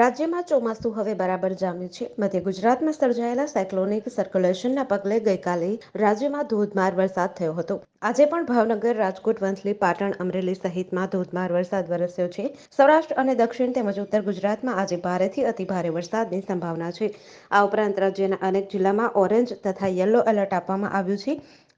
રાજ્યમાં ચોમાસું હવે બરાબર જામ્યું છે. મધ્ય ગુજરાતમાં સર્જાયેલા સાયક્લોનિક સર્ક્યુલેશનના પગલે ગઈકાલે રાજ્યમાં ધોધમાર વરસાદ થયો હતો. આજે પણ ભાવનગર, રાજકોટ, વંથલી, પાટણ, અમરેલી સહિતમાં ધોધમાર વરસાદ વરસ્યો છે. સૌરાષ્ટ્ર અને દક્ષિણ તેમજ ઉત્તર ગુજરાતમાં આજે ભારેથી અતિભારે વરસાદની સંભાવના છે. આ ઉપરાંત રાજ્યના અનેક જિલ્લામાં ઓરેન્જ તથા યલો એલર્ટ આપવામાં આવ્યું છે.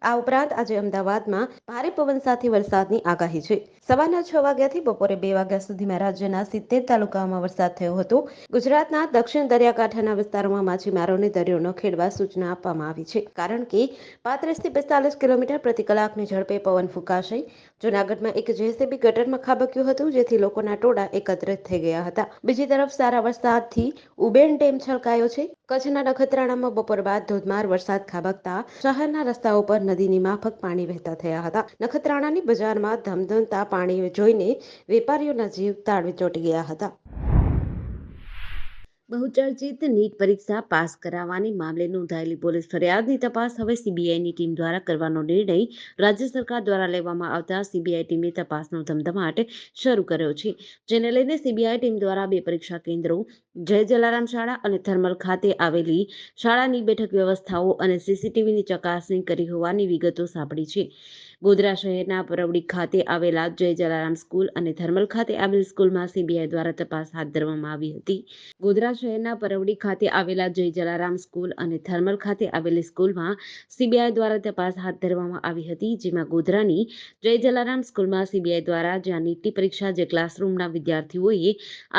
આ ઉપરાંત આજે અમદાવાદમાં ભારે પવન સાથે વરસાદની આગાહી છે. સવારના 6 વાગ્યાથી બપોરે 2 વાગ્યા સુધીમાં રાજ્યના 70 તાલુકાઓમાં વરસાદ થયો હતો. ગુજરાતના દક્ષિણ દરિયાકાંઠાના વિસ્તારોમાં માછીમારોને દરિયો ન ખેડવા સૂચના આપવામાં આવી છે, કારણ કે 35 થી 45 કિલોમીટર પ્રતિ કલાકની ઝડપે પવન ફૂંકાશે. જૂનાગઢમાં એક જેસીબી ગટરમાં ખાબક્યું હતું, જેથી લોકોના ટોળા એકત્રિત થઈ ગયા હતા. બીજી તરફ સારા વરસાદથી ઉબેન ડેમ છલકાયો છે. કચ્છના નખત્રાણામાં બપોર બાદ ધોધમાર વરસાદ ખાબકતા શહેરના રસ્તાઓ પર નદીની માફક પાણી વહેતા થયા હતા. નખત્રાણાની બજારમાં ધમધમતા પાણી જોઈને વેપારીઓના જીવ તાળવે ચોંટી ગયા હતા. બહુચર્ચિત નીટ પરીક્ષા પાસ કરાવવાની મામલે નોંધાયેલી પોલીસ ફરિયાદની તપાસ હવે સીબીઆઈની ટીમ દ્વારા કરવાનો નિર્ણય રાજ્ય સરકાર દ્વારા લેવામાં આવતા સીબીઆઈ ટીમે તપાસનો ધમધમાટ શરૂ કર્યો છે. જેને લઈને સીબીઆઈ ટીમ દ્વારા 2 પરીક્ષા કેન્દ્રો, જય જલારામ શાળા અને થર્મલ ખાતે આવેલી શાળાની બેઠક વ્યવસ્થાઓ અને સીસીટીવીની ચકાસણી કરી હોવાની વિગતો સાંપડી છે. ગોધરા શહેરના પરવડી ખાતે આવેલા જય જલારામ સ્કૂલ અને થર્મલ ખાતે આવેલ સ્કૂલમાં સીબીઆઈ દ્વારા તપાસ હાથ ધરવામાં આવી હતી. ગોધરા શહેરના પરવડી ખાતે આવેલા જય જલારામ સ્કૂલ અને થર્મલ ખાતે આવેલી સ્કૂલમાં સીબીઆઈ દ્વારા તપાસ હાથ ધરવામાં આવી હતી. જેમાં ગોધરાની જય જલારામ સ્કૂલમાં સીબીઆઈ દ્વારા જ્યાં નીટની પરીક્ષા જે ક્લાસરૂમના વિદ્યાર્થીઓએ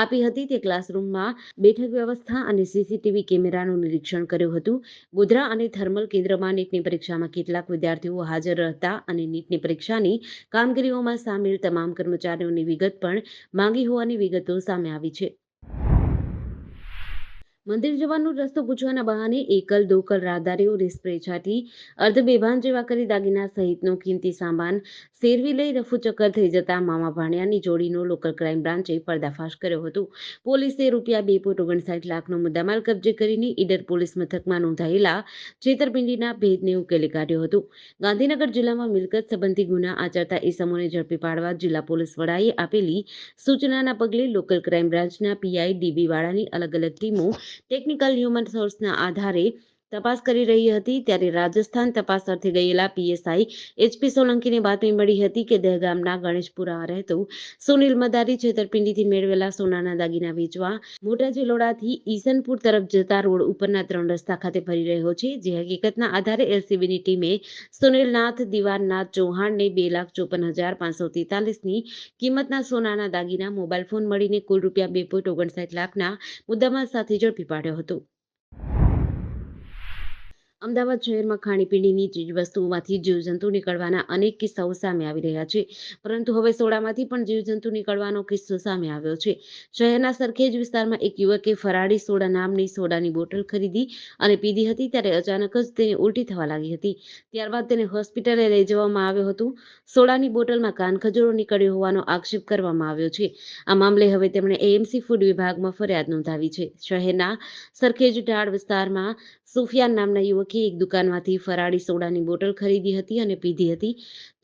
આપી હતી તે ક્લાસરૂમમાં બેઠક વ્યવસ્થા અને સીસીટીવી કેમેરાનું નિરીક્ષણ કર્યું હતું. ગોધરા અને થર્મલ કેન્દ્રમાં નીટની પરીક્ષામાં કેટલાક વિદ્યાર્થીઓ હાજર હતા અને નીટની પરીક્ષાની કામગીરીઓમાં સામેલ તમામ કર્મચારીઓની વિગત પણ માંગી હોવાની વિગતો સામે આવી છે. મંદિર જવાનો રસ્તો પૂછવાના બહાને એકલ દોકલ રાહદારીઓ સ્પ્રે છાંટી અર્ધબેભાન જેવા કરી દાગીના સહિતનો કિંમતી સામાન શેરવી લઈ રફુચક્કર થઈ જતા મામા ભાણિયાની જોડીનો લોકલ ક્રાઇમ બ્રાન્ચે પર્દાફાશ કર્યો હતો. પોલીસે ₹2.59 લાખનો મુદ્દામાલ કબજે કરીને ઈડર પોલીસ મથકમાં નોંધાયેલા છેતરપિંડીના ભેદને ઉકેલી કાઢ્યો હતો. ગાંધીનગર જિલ્લામાં મિલકત સંબંધી ગુના આચરતા ઇસમોને ઝડપી પાડવા જિલ્લા પોલીસ વડાએ આપેલી સૂચનાના પગલે લોકલ ક્રાઇમ બ્રાન્ચના પીઆઈ ડીબી વાળાની અલગ અલગ ટીમો ટેકનિકલ હ્યુમન સોર્સના આધારે તપાસ કરી રહી હતી. ત્યારે રાજસ્થાન તપાસ અર્થે ગયેલા પીએસઆઈ એચપી સોલંકીને બાતમી મળી હતી કે દહેગામના ગણેશપુરા રહેતો સુનિલ મદારી છેતરપિંડીથી મેળવેલા સોનાના દાગીના વેચવા મોટા જેલોડાથી ઈસનપુર તરફ જતા રોડ ઉપરના 3 રસ્તા ખાતે ફરી રહ્યો છે. જે હકીકતના આધારે એલસીબીની ટીમે સુનિલનાથ દિવાનનાથ ચૌહાણને 2,54,543ની કિંમતના સોનાના દાગીના, મોબાઈલ ફોન મળીને કુલ ₹2.59 લાખના મુદ્દામાલ સાથે ઝડપી પાડ્યો હતો. અમદાવાદ શહેરમાં ખાણીપીણીની ચીજવસ્તુઓમાંથી જીવજંતુ નીકળવાના અનેક કિસ્સાઓ સામે આવી રહ્યા છે. પરંતુ હવે સોડામાંથી પણ જીવજંતુ નીકળવાનો કિસ્સો સામે આવ્યો છે. શહેરના સરખેજ વિસ્તારમાં એક યુવકે ફરાળી સોડા નામની સોડાની બોટલ ખરીદી અને પીધી હતી. ત્યારે અચાનક જ તેને ઉલટી થવા લાગી હતી. ત્યારબાદ તેને હોસ્પિટલે લઈ જવામાં આવ્યો હતો. સોડાની બોટલમાં કાનખજૂરો નીકળ્યો હોવાનો આક્ષેપ કરવામાં આવ્યો છે. આ મામલે હવે તેમણે એએમસી ફૂડ વિભાગમાં ફરિયાદ નોંધાવી છે. શહેરના સરખેજ ઢાળ વિસ્તારમાં સુફિયાન નામના યુવકે એક દુકાનમાંથી ફરાળી સોડાની બોટલ ખરીદી હતી અને પીધી હતી.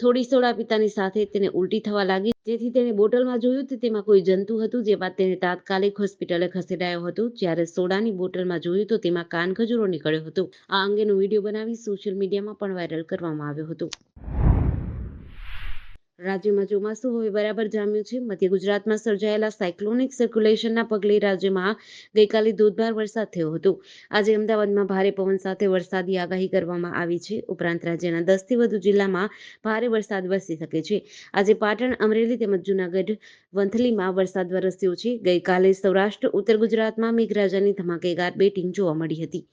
થોડી સોડા પીતાની સાથે તેને ઉલટી થવા લાગી, જેથી તેણે બોટલમાં જોયું તો તેમાં કોઈ જંતુ હતું. જે બાદ તેને તાત્કાલિક હોસ્પિટલે ખસેડાયો હતો. જ્યારે સોડાની બોટલમાં જોયું તો તેમાં કાનખજૂરો નીકળ્યો હતો. આ અંગેનો વિડીયો બનાવી સોશિયલ મીડિયામાં પણ વાયરલ કરવામાં આવ્યો હતો. રાજ્યમાં ચોમાસું હવે બરાબર જામ્યું છે. મધ્ય ગુજરાતમાં સર્જાયેલા સાયક્લોનિક સર્ક્યુલેશનના પગલે રાજ્યમાં ગઈકાલે ધોધમાર વરસાદ થયો હતો. આજે અમદાવાદમાં ભારે પવન સાથે વરસાદની આગાહી કરવામાં આવી છે. ઉપરાંત રાજ્યના 10 થી વધુ જિલ્લામાં ભારે વરસાદ વરસી શકે છે. આજે પાટણ, અમરેલી તેમજ જૂનાગઢ, વંથલીમાં વરસાદ વરસ્યો છે. ગઈકાલે સૌરાષ્ટ્ર, ઉત્તર ગુજરાતમાં મેઘરાજાની ધમાકેદાર બેટિંગ જોવા મળી હતી.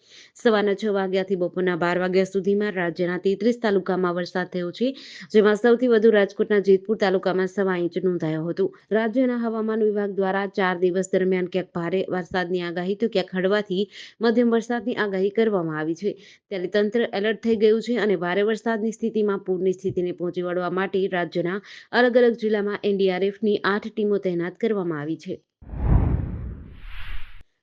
સવારના 6 વાગ્યાથી બપોરના 12 વાગ્યા સુધીમાં રાજ્યના 33 તાલુકામાં વરસાદ થયો છે. જેમાં સૌથી વધુ રાજકોટના જેતપુર તાલુકામાં 1.25 ઇંચ નોંધાયો હતો. રાજ્યના હવામાન વિભાગ દ્વારા 4 દિવસ દરમિયાન ક્યાંક ભારે વરસાદની આગાહી તો ક્યાંક હળવાથી મધ્યમ વરસાદની આગાહી કરવામાં આવી છે. ત્યારે તંત્ર એલર્ટ થઈ ગયું છે અને ભારે વરસાદની સ્થિતિમાં પૂરની સ્થિતિને પહોંચી વળવા માટે રાજ્યના અલગ અલગ જિલ્લામાં એનડીઆરએફની 8 ટીમો તૈનાત કરવામાં આવી છે.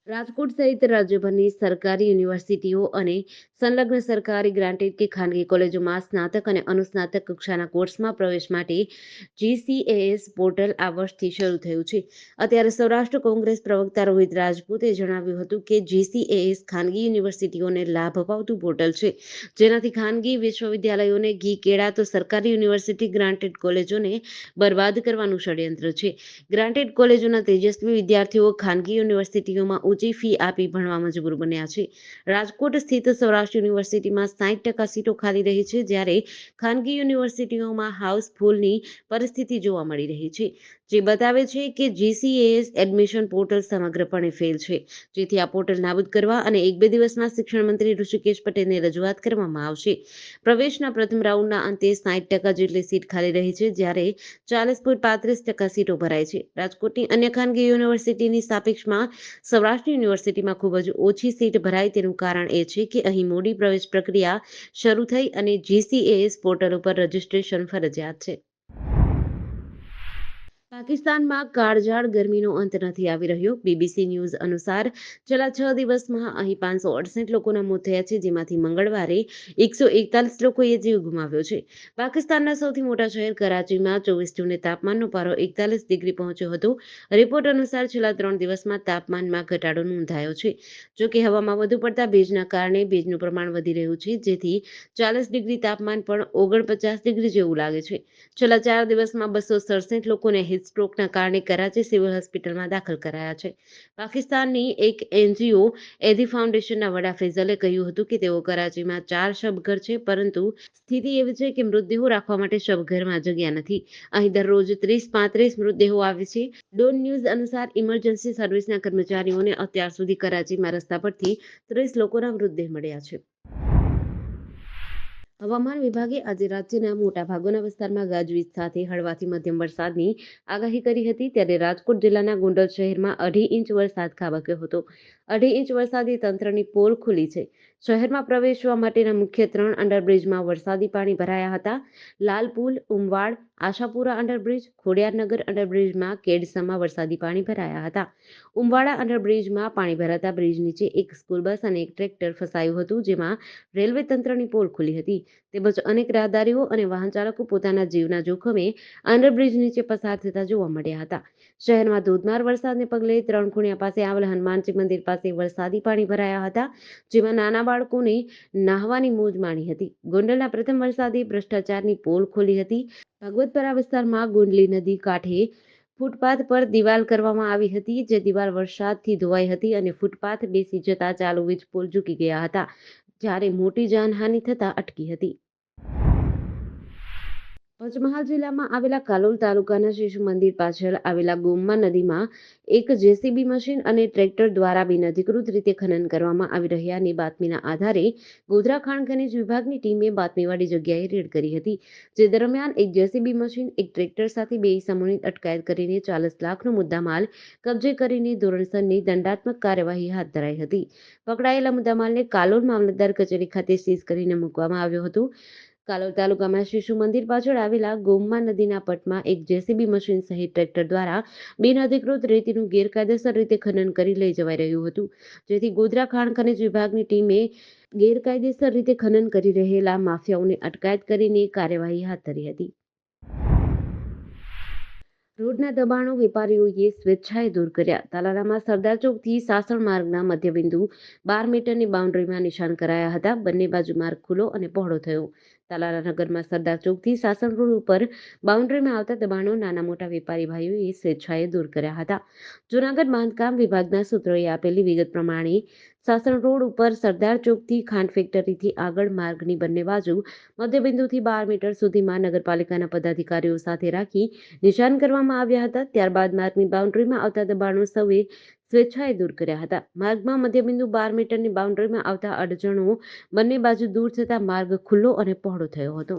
રાજકોટ સહિત રાજ્યભરની સરકારી યુનિવર્સિટીઓ અને સંલગ્ન સરકારી ગ્રાન્ટેડ કે ખાનગી કોલેજોમાં સ્નાતક અને અનુસ્નાતક કક્ષાના કોર્સમાં પ્રવેશ માટે GCAS પોર્ટલ આ વર્ષથી શરૂ થયું છે. અત્યારે સૌરાષ્ટ્ર કોંગ્રેસ પ્રવક્તા રોહિત રાજપૂતે જણાવ્યું હતું કે GCAS ખાનગી યુનિવર્સિટીઓને લાભ અપાવતું પોર્ટલ છે, જેનાથી ખાનગી વિશ્વવિદ્યાલયોને ઘી કેળા તો સરકારી યુનિવર્સિટી ગ્રાન્ટેડ કોલેજોને બરબાદ કરવાનું ષડયંત્ર છે. ગ્રાન્ટેડ કોલેજોના તેજસ્વી વિદ્યાર્થીઓ ખાનગી યુનિવર્સિટીઓમાં ઊંચી ફી આપી ભણવા મજબૂર બન્યા છે. રાજકોટ સ્થિત સૌરાષ્ટ્ર યુનિવર્સિટીમાં 60% સીટો ખાલી રહી છે, જ્યારે ખાનગી યુનિવર્સિટીઓમાં હાઉસફુલની પરિસ્થિતિ જોવા મળી રહી છે, જે બતાવે છે કે GCAS એડમિશન પોર્ટલ સમગ્રપણે ફેલ છે. જેથી આ પોર્ટલ નાબૂદ કરવા અને 1-2 દિવસમાં શિક્ષણ મંત્રી ઋષિકેશ પટેલને રજૂઆત કરવામાં આવશે. પ્રવેશના પ્રથમ રાઉન્ડના અંતે 60% જેટલી સીટ ખાલી રહી છે, જ્યારે 40.35% સીટો ભરાઈ છે. રાજકોટની અન્ય ખાનગી યુનિવર્સિટીની સાપેક્ષમાં સૌરાષ્ટ્ર યુનિવર્સિટીમાં ખૂબ જ ઓછી સીટ ભરાય તેનું કારણ એ છે કે અહીં મોડી પ્રવેશ પ્રક્રિયા શરૂ થઈ અને GCAS પોર્ટલ ઉપર રજીસ્ટ્રેશન ફરજિયાત છે. પાકિસ્તાનમાં કાળઝાળ ગરમીનો અંત નથી આવી રહ્યો. BBC ન્યૂઝ અનુસાર છેલ્લા 6 દિવસમાં અહીં 568 લોકોના મોત થયા છે, જેમાંથી મંગળવારે 141 લોકોએ જીવ ગુમાવ્યો છે. પાકિસ્તાનના સૌથી મોટા શહેર કરાચીમાં 24 જૂને તાપમાનનો પારો 41 ડિગ્રી પહોંચ્યો હતો. રિપોર્ટ અનુસાર છેલ્લા 3 દિવસમાં તાપમાનમાં ઘટાડો નોંધાયો છે. જોકે હવામાં વધુ પડતા ભેજના કારણે ભેજનું પ્રમાણ વધી રહ્યું છે, જેથી 40 ડિગ્રી તાપમાન પણ 49 ડિગ્રી જેવું લાગે છે. છેલ્લા 4 દિવસમાં 267 લોકોને હીટસ્ટ્રોકના કારણે કરાચી સિવિલ હોસ્પિટલમાં દાખલ કરાયા છે. પાકિસ્તાનની એક NGO એધી ફાઉન્ડેશનના વડા ફૈઝલે કહ્યું હતું કે તેઓ કરાચીમાં 4 શબઘર છે, પરંતુ સ્થિતિ એવી છે કે મૃતદેહો રાખવા માટે શબઘરમાં જગ્યા નથી. અહીં દરરોજ 30-35 મૃતદેહો આવે છે. ડોન ન્યૂઝ અનુસાર ઇમરજન્સી સર્વિસના કર્મચારીઓને અત્યાર સુધી કરાચીમાં રસ્તા પરથી 30 લોકોના મૃતદેહ મળ્યા છે. હવામાન વિભાગે આજે રાજ્યના મોટા ભાગોના વિસ્તારમાં ગાજવીજ સાથે હળવાથી મધ્યમ વરસાદની આગાહી કરી હતી. ત્યારે રાજકોટ જિલ્લાના ગોંડલ શહેરમાં 2.5 ઇંચ વરસાદ ખાબક્યો હતો. 2.5 ઇંચ વરસાદી તંત્રની પોલ ખુલી છે. શહેરમાં પ્રવેશવા માટેના મુખ્ય 3 અંડરબ્રિજમાં વરસાદી પાણી ભરાયા હતા. લાલપુલ, ઉમવાડ, આશાપુરા અંડરબ્રિજ, ખોડિયારનગર અંડરબ્રિજમાં કેડસમાં વરસાદી પાણી ભરાયા હતા. ઉમવાડા અંડરબ્રિજમાં પાણી ભરાતા બ્રિજ નીચે એક સ્કૂલ બસ અને એક ટ્રેક્ટર ફસાયું હતું, જેમાં રેલવે તંત્રની પોલ ખુલી હતી. તેમજ અનેક રાહદારીઓ અને વાહન ચાલકો પોતાના જીવના જોખમે અંડરબ્રિજ નીચે પસાર થતા જોવા મળ્યા હતા. શહેરમાં ધોધમાર વરસાદને પગલે 3 ખૂણિયા પાસે આવેલ હનુમાનજી મંદિર પાસે વરસાદી પાણી ભરાયા હતા, જેમાં નાના બાળકોને નાહવાની મોજ માણી હતી. ગોંડલના પ્રથમ વરસાદે ભ્રષ્ટાચારની પોલ ખોલી હતી. ભાગવતપરા વિસ્તારમાં ગોંડલી નદી કાંઠે ફૂટપાથ પર દિવાલ કરવામાં આવી હતી, જે દિવાલ વરસાદથી ધોવાઈ હતી અને ફૂટપાથ બેસી જતા ચાલુ વીજ પોલ ઝૂકી ગયા હતા, જ્યારે મોટી જાનહાનિ થતા અટકી હતી. પંચમહાલ જિલ્લામાં આવેલા કાલોલ તાલુકાના શિશુ મંદિર પાછળ આવેલા ગોમમાં નદીમાં એક JCB મશીન અને ટ્રેક્ટર દ્વારા બિનઅધિકૃત રીતે ખનન કરવામાં આવી રહ્યાની બાતમીના આધારે ગોધરા ખાણ ખનીજ વિભાગની ટીમે બાતમીવાળી જગ્યાએ રેડ કરી હતી. જે દરમિયાન એક JCB મશીન, એક ટ્રેક્ટર સાથે 2 ઇસમોની અટકાયત કરીને 40 લાખનો મુદ્દામાલ કબજે કરીને ધોરણસરની દંડાત્મક કાર્યવાહી હાથ ધરાઈ હતી. પકડાયેલા મુદ્દામાલને કાલોલ મામલતદાર કચેરી ખાતે સીઝ કરીને મૂકવામાં આવ્યો હતો. કાલોલ તાલુકામાં શિશુ મંદિર પાછળ આવેલા ગોમમા નદીના પટમાં એક JCB મશીન સહિત ટ્રેક્ટર દ્વારા બિનઅધિકૃત રેતીનું ગેરકાયદેસર રીતે ખનન કરી લઈ જવાઈ રહ્યું હતું, જેથી ગોધરા ખાણ ખનીજ વિભાગની ટીમે ગેરકાયદેસર રીતે ખનન કરી રહેલા માફિયાઓની અટકાયત કરીને કાર્યવાહી હાથ ધરી હતી. રોડના દબાણો વેપારીઓએ સ્વેચ્છાએ દૂર કર્યા. તાલાલામાં સરદાર ચોકથી સાસણ માર્ગના મધ્યબિંદુ 12 મીટરની બાઉન્ડ્રીમાં નિશાન કરાયા હતા. બંને બાજુ માર્ગ ખુલ્લો અને પહોળો થયો. તાલાલા નગરમાં સરદાર ચોકથી સાસણ રોડ ઉપર બાઉન્ડ્રીમાં આવતા દબાણો નાના મોટા વેપારી ભાઈઓએ સ્વેચ્છાએ દૂર કર્યા હતા. જૂનાગઢ બાંધકામ વિભાગના સૂત્રોએ આપેલી વિગત પ્રમાણે સાસણ રોડ ઉપર સરદાર ચોકથી ખાંડ ફેક્ટરીથી આગળ માર્ગની બંને બાજુ મધ્યબિંદુથી 12 મીટર સુધીમાં નગરપાલિકાના પદાધિકારીઓ સાથે રાખી નિશાન કરવામાં આવ્યા હતા. ત્યારબાદ માર્ગની બાઉન્ડ્રીમાં આવતા દબાણો સૌએ સ્વેચ્છાએ દૂર કર્યા હતા. માર્ગમાં મધ્યબિંદુ 12 મીટરની બાઉન્ડ્રીમાં આવતા અડચણો બંને બાજુ દૂર થતા માર્ગ ખુલ્લો અને પહોળો થયો હતો.